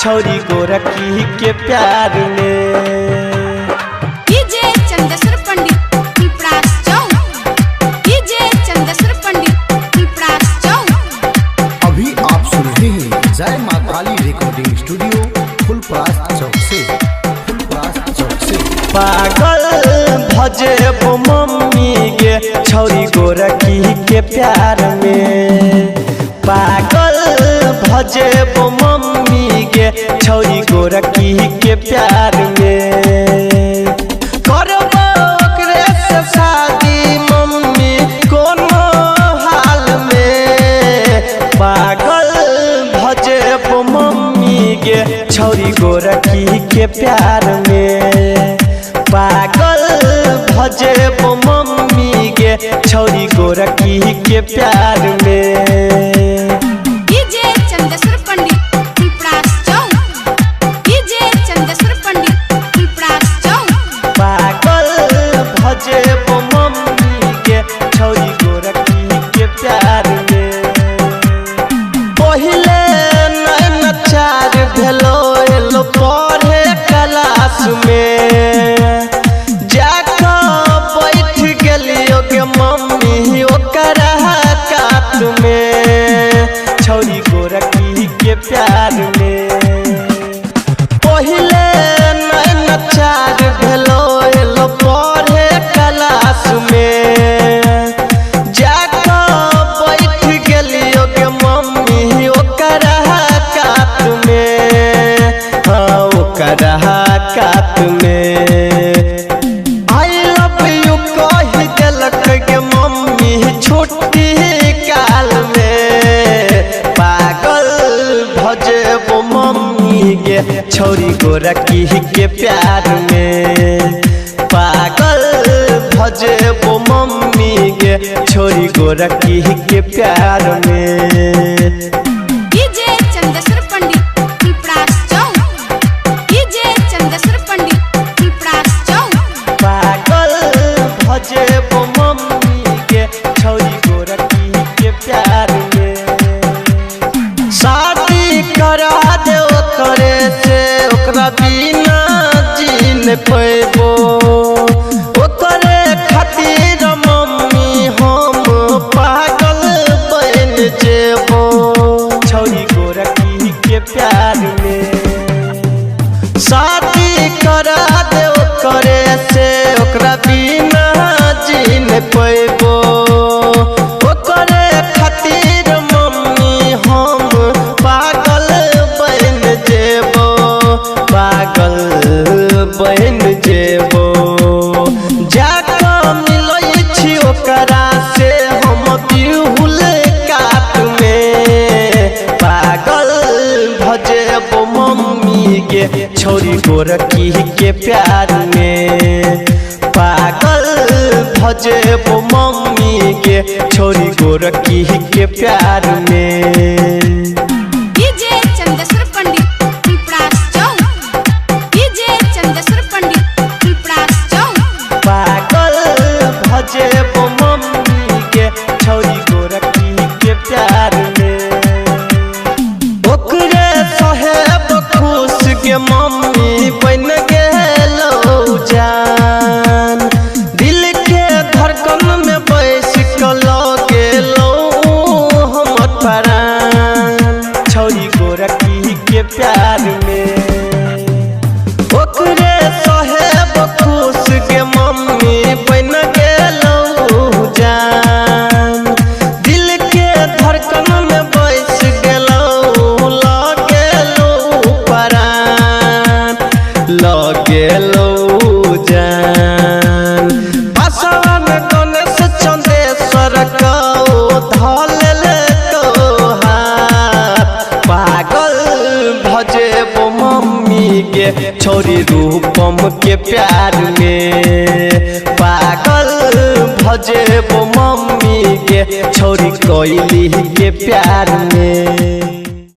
छौरी गोरखी के प्यार में। डीजे चंदेश्वर पंडित फुलपरास चौक, डीजे चंदेश्वर पंडित फुलपरास चौक। अभी आप सुन रहे हैं जय मां काली रिकॉर्डिंग स्टूडियो फुलपरास चौक से। पागल भजे वो मम्मी गे छौरी गोरखी के प्यार में। पागल भजे वो मम्मी गे छौरी गोरखी के प्यार में। करबो ओकरे से शादी मम्मी कोनो हाल में। पागल भजे वो मम्मी गे छौरी गोरखी के प्यार में। पागल भजे वो मम्मी गे छौरी गोरखी के प्यार में। डीजे चंदेश्वर पंडित फुलपरास चौक, डीजे चंदेश्वर पंडित फुलपरास चौक। पागल भजे वो मम्मी गे छौरी गोरखी के प्यार में। पहिले नैन चार भेलो एलो पढ़े क्लास में। मम्मी ओकरा कात में छौरी गोरखी के प्यार में। पहिले नैन चार भेलो एलो पढ़े क्लास में। जाके बैठ गेलियो के मम्मी ओकरा कात में। हाँ ओकरा कात में। छोटी काल में पागल भजे वो मम्मी गे छौरी गोरखी के प्यार में। पागल भजे वो मम्मी गे छौरी गोरखी के प्यार में। डीजे चंदेश्वर पंडित फुलपरास चौक, डीजे चंदेश्वर पंडित फुलपरास चौक। पागल भजे वो मम्मी गे छौरी गोरखी के प्यार में। शादी करा दे ओकरे से ओकरा बिना जी न पैबो। ओकरे खातिर मम्मी हम पागल बन जेबो छौरी गोरखी के प्यार में। शादी करा दे ओकरे से ओकरा बिना जी न पैबो। ओकरे खातिर मम्मी हम पागल बन जेबो, पागल बन जेबो। जाके मिलै छी ओकरा से हम बिहुल कात में। पागल भजे वो मम्मी गे छौरी गोरखी के प्यार में। पागल भजे वो मम्मी गे छौरी गोरखी के प्यार में। डीजे चंदेश्वर पंडित फुलपरास चौक, डीजे चंदेश्वर पंडित फुलपरास चौक। पागल भजे वो मम्मी गे छौरी गोरखी के प्यार में। ओकरे साहेब खुश के मम्मी बन गेलो जान। दिल के धड़कन में बैस के गेलो हमर प्राण छौरी गोरखी के प्यार में। ओकरे साहेब खुश के मम्मी बन गेलो जान। दिल के धड़कन में बैस गेलो लगेलो प्राण लगेलो जान। बसवन गणेश चंदेश्वर को धल को हाथ। पागल भजे वो मम्मी गे छौरी रूपम के प्यार में। पागल भजे वो मम्मी गे छौरी कोयली के प्यार में।